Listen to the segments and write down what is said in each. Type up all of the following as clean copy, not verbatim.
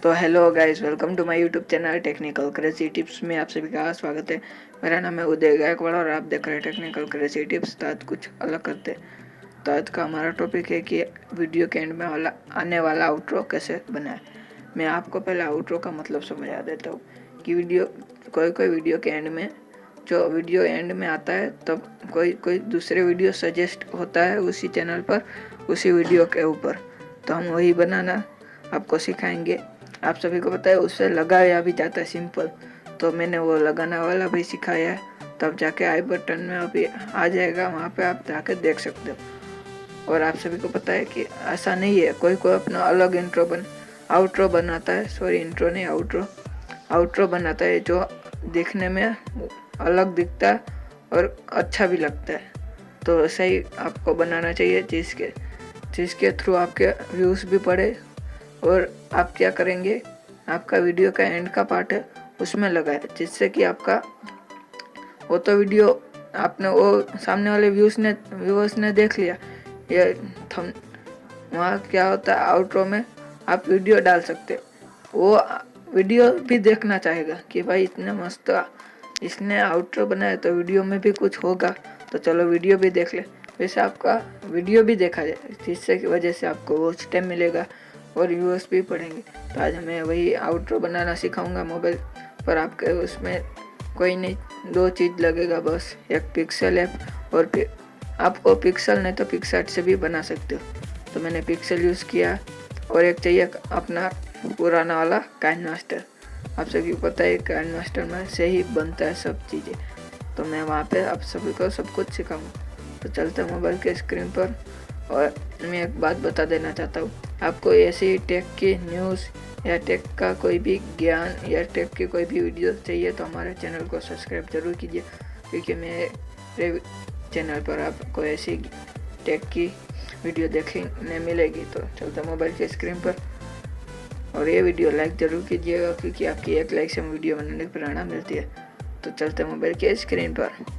तो hello guys, welcome to my YouTube channel technical crazy tips में आप सभी का स्वागत है। मेरा नाम है उदय गायकवाड़ और आप देख रहे हैं टेक्निकल क्रेजी टिप्स। तो आज कुछ अलग करते हैं। तो आज का हमारा टॉपिक है कि वीडियो के एंड में आने वाला आउट्रो कैसे बनाए। मैं आपको पहले आउट्रो का मतलब समझा देता हूँ कि कोई वीडियो के एंड में, जो वीडियो एंड में आता है तब कोई दूसरे वीडियो सजेस्ट होता है उसी चैनल पर, उसी वीडियो के ऊपर। तो हम वही बनाना आपको सिखाएंगे। आप सभी को पता है उससे लगाया भी जाता है सिंपल, तो मैंने वो लगाना वाला भी सिखाया है। तब जाके आई बटन में अभी आ जाएगा, वहाँ पे आप जाके देख सकते हो। और आप सभी को पता है कि ऐसा नहीं है, कोई अपना अलग आउट्रो बनाता है, सॉरी इंट्रो नहीं, आउट्रो बनाता है जो देखने में अलग दिखता है और अच्छा भी लगता है। तो ऐसा ही आपको बनाना चाहिए जिसके थ्रू आपके व्यूज़ भी बढ़े। और आप क्या करेंगे, आपका वीडियो का एंड का पार्ट है उसमें लगाए, जिससे कि आपका वो तो वीडियो आपने वो सामने वाले व्यूअर्स ने देख लिया। ये थम वहाँ क्या होता है, आउट्रो में आप वीडियो डाल सकते हो, वो वीडियो भी देखना चाहेगा कि भाई इतने मस्त इसने आउट्रो बनाया तो वीडियो में भी कुछ होगा, तो चलो वीडियो भी देख ले। वैसे आपका वीडियो भी देखा जाए, जिससे की वजह से आपको वॉच टाइम मिलेगा और व्यूअर्स भी पढ़ेंगे। तो आज मैं वही आउट्रो बनाना सिखाऊंगा मोबाइल पर। आपके उसमें कोई नहीं, दो चीज़ लगेगा बस, एक पिक्सल ऐप और फिर आपको पिक्सल नहीं तो पिक्सआर्ट से भी बना सकते हो। तो मैंने पिक्सल यूज़ किया और एक चाहिए अपना पुराना वाला काइन मास्टर। आप सभी को पता है काइन मास्टर में से ही बनता है सब चीज़ें। तो मैं वहाँ पे आप सभी को सब कुछ सिखाऊंगा। तो चलते हैं मोबाइल के स्क्रीन पर। और मैं एक बात बता देना चाहता हूँ, आपको ऐसी टेक की न्यूज़ या टेक का कोई भी ज्ञान या टेक की कोई भी वीडियो चाहिए तो हमारे चैनल को सब्सक्राइब जरूर कीजिए, क्योंकि मेरे चैनल पर आपको ऐसी टेक की वीडियो देखने मिलेगी। तो चलते मोबाइल के स्क्रीन पर, और ये वीडियो लाइक ज़रूर कीजिएगा, क्योंकि आपकी एक लाइक से वीडियो बनाने की प्रेरणा मिलती है। तो चलते मोबाइल के स्क्रीन पर।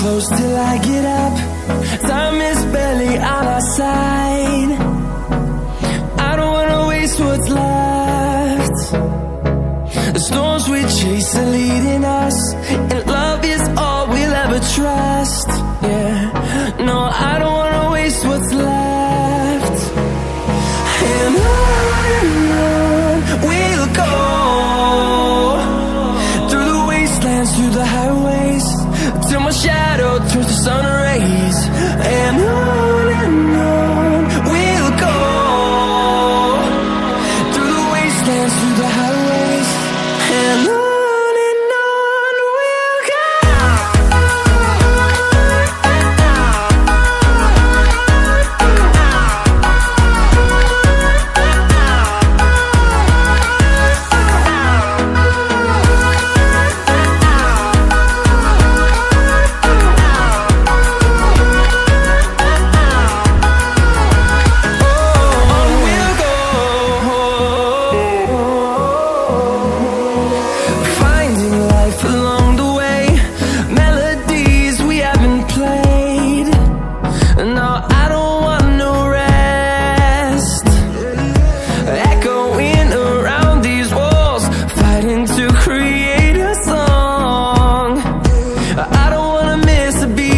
close till I get up. Time is barely on our side. I don't wanna waste what's left. The storms we chase are leading us, and love is all we'll ever trust. Yeah, no, I don't wanna waste what's left. And on we'll go, through the wastelands, through the highways, till my shadow turns to sun rays. And on we'll go, through the wastelands, through the highways, and on we'll go. To create a song, I don't wanna miss a beat.